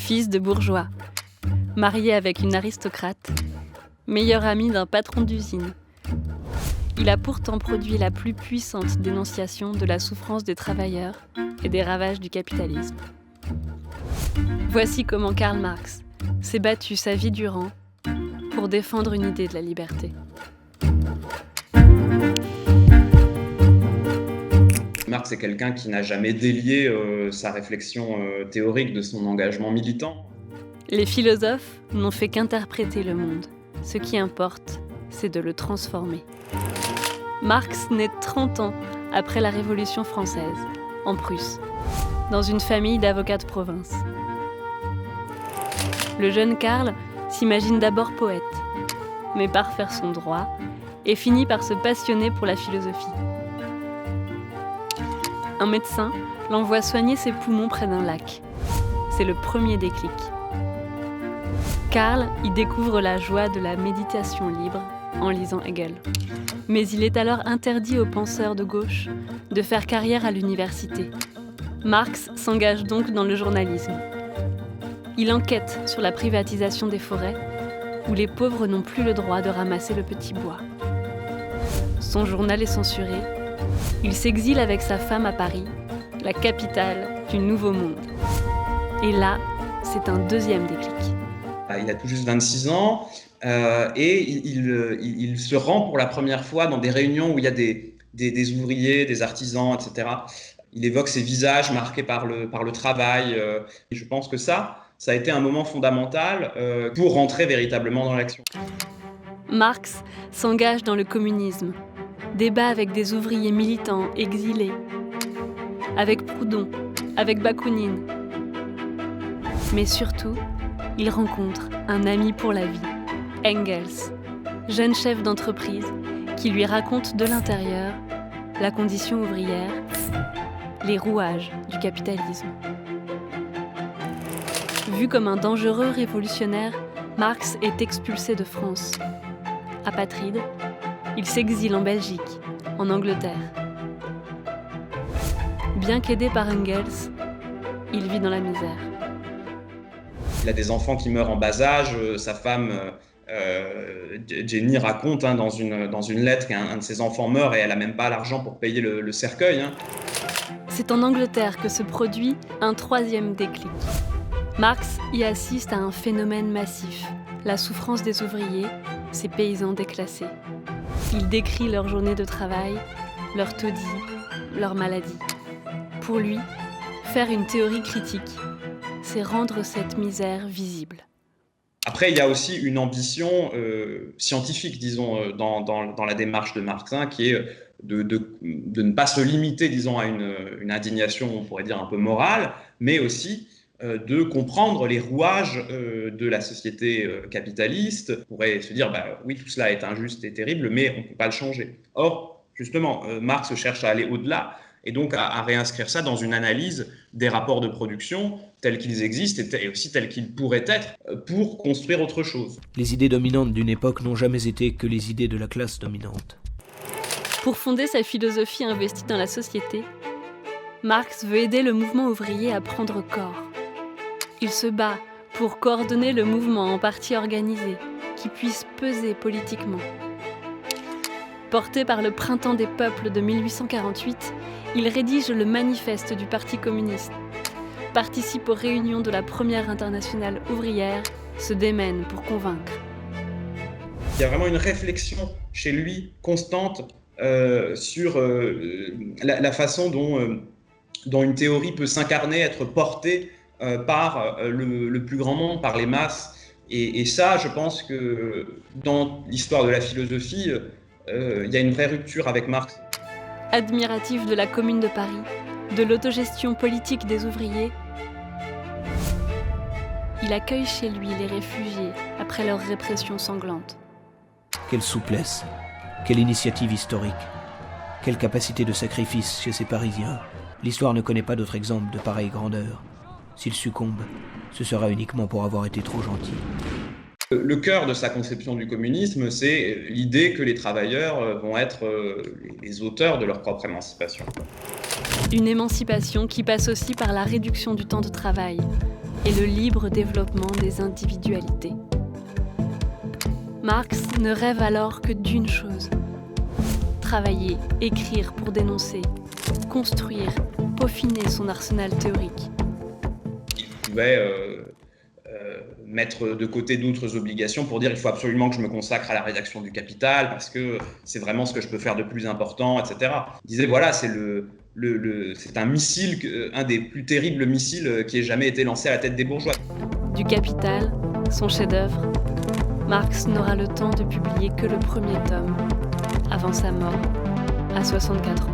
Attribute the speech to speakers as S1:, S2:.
S1: Fils de bourgeois, marié avec une aristocrate, meilleur ami d'un patron d'usine, il a pourtant produit la plus puissante dénonciation de la souffrance des travailleurs et des ravages du capitalisme. Voici comment Karl Marx s'est battu sa vie durant pour défendre une idée de la liberté.
S2: Marx est quelqu'un qui n'a jamais délié sa réflexion théorique de son engagement militant.
S1: Les philosophes n'ont fait qu'interpréter le monde. Ce qui importe, c'est de le transformer. Marx naît 30 ans après la Révolution française, en Prusse, dans une famille d'avocats de province. Le jeune Karl s'imagine d'abord poète, mais part faire son droit et finit par se passionner pour la philosophie. Un médecin l'envoie soigner ses poumons près d'un lac. C'est le premier déclic. Karl y découvre la joie de la méditation libre en lisant Hegel. Mais il est alors interdit aux penseurs de gauche de faire carrière à l'université. Marx s'engage donc dans le journalisme. Il enquête sur la privatisation des forêts, où les pauvres n'ont plus le droit de ramasser le petit bois. Son journal est censuré. Il s'exile avec sa femme à Paris, la capitale du Nouveau Monde. Et là, c'est un deuxième déclic.
S2: Il a tout juste 26 ans et il se rend pour la première fois dans des réunions où il y a des ouvriers, des artisans, etc. Il évoque ces visages marqués par le travail. Et je pense que ça a été un moment fondamental pour rentrer véritablement dans l'action.
S1: Marx s'engage dans le communisme, débat avec des ouvriers militants exilés, avec Proudhon, avec Bakounine. Mais surtout, il rencontre un ami pour la vie, Engels, jeune chef d'entreprise qui lui raconte de l'intérieur la condition ouvrière, les rouages du capitalisme. Vu comme un dangereux révolutionnaire, Marx est expulsé de France. Apatride, il s'exile en Belgique, en Angleterre. Bien qu'aidé par Engels, il vit dans la misère.
S2: Il a des enfants qui meurent en bas âge. Sa femme, Jenny, raconte dans une lettre qu'un de ses enfants meurt et elle n'a même pas l'argent pour payer le cercueil.
S1: C'est en Angleterre que se produit un troisième déclic. Marx y assiste à un phénomène massif, la souffrance des ouvriers, ces paysans déclassés. Il décrit leur journée de travail, leurs taudis, leurs maladies. Pour lui, faire une théorie critique, c'est rendre cette misère visible.
S2: Après, il y a aussi une ambition scientifique, disons, dans la démarche de Marx, qui est de ne pas se limiter, disons, à une indignation, on pourrait dire, un peu morale, mais aussi de comprendre les rouages de la société capitaliste. On pourrait se dire, oui, tout cela est injuste et terrible, mais on ne peut pas le changer. Or, justement, Marx cherche à aller au-delà, et donc à réinscrire ça dans une analyse des rapports de production tels qu'ils existent et aussi tels qu'ils pourraient être pour construire autre chose.
S3: Les idées dominantes d'une époque n'ont jamais été que les idées de la classe dominante.
S1: Pour fonder sa philosophie investie dans la société, Marx veut aider le mouvement ouvrier à prendre corps. Il se bat pour coordonner le mouvement en partis organisés qui puissent peser politiquement. Porté par le printemps des peuples de 1848, il rédige le manifeste du Parti communiste, participe aux réunions de la première internationale ouvrière, se démène pour convaincre.
S2: Il y a vraiment une réflexion chez lui constante sur la façon dont une théorie peut s'incarner, être portée par le plus grand nombre, par les masses. Et ça, je pense que dans l'histoire de la philosophie, il y a une vraie rupture avec Marx.
S1: Admiratif de la Commune de Paris, de l'autogestion politique des ouvriers, il accueille chez lui les réfugiés après leur répression sanglante.
S3: Quelle souplesse, quelle initiative historique, quelle capacité de sacrifice chez ces Parisiens. L'histoire ne connaît pas d'autre exemple de pareille grandeur. S'il succombe, ce sera uniquement pour avoir été trop gentil.
S2: Le cœur de sa conception du communisme, c'est l'idée que les travailleurs vont être les auteurs de leur propre émancipation.
S1: Une émancipation qui passe aussi par la réduction du temps de travail, et le libre développement des individualités. Marx ne rêve alors que d'une chose: travailler, écrire pour dénoncer, construire, peaufiner son arsenal théorique.
S2: Il pouvait mettre de côté d'autres obligations pour dire il faut absolument que je me consacre à la rédaction du Capital parce que c'est vraiment ce que je peux faire de plus important, etc. Il disait voilà, c'est c'est un missile, un des plus terribles missiles qui ait jamais été lancé à la tête des bourgeois.
S1: Du Capital, son chef-d'œuvre, Marx n'aura le temps de publier que le premier tome, avant sa mort, à 64 ans.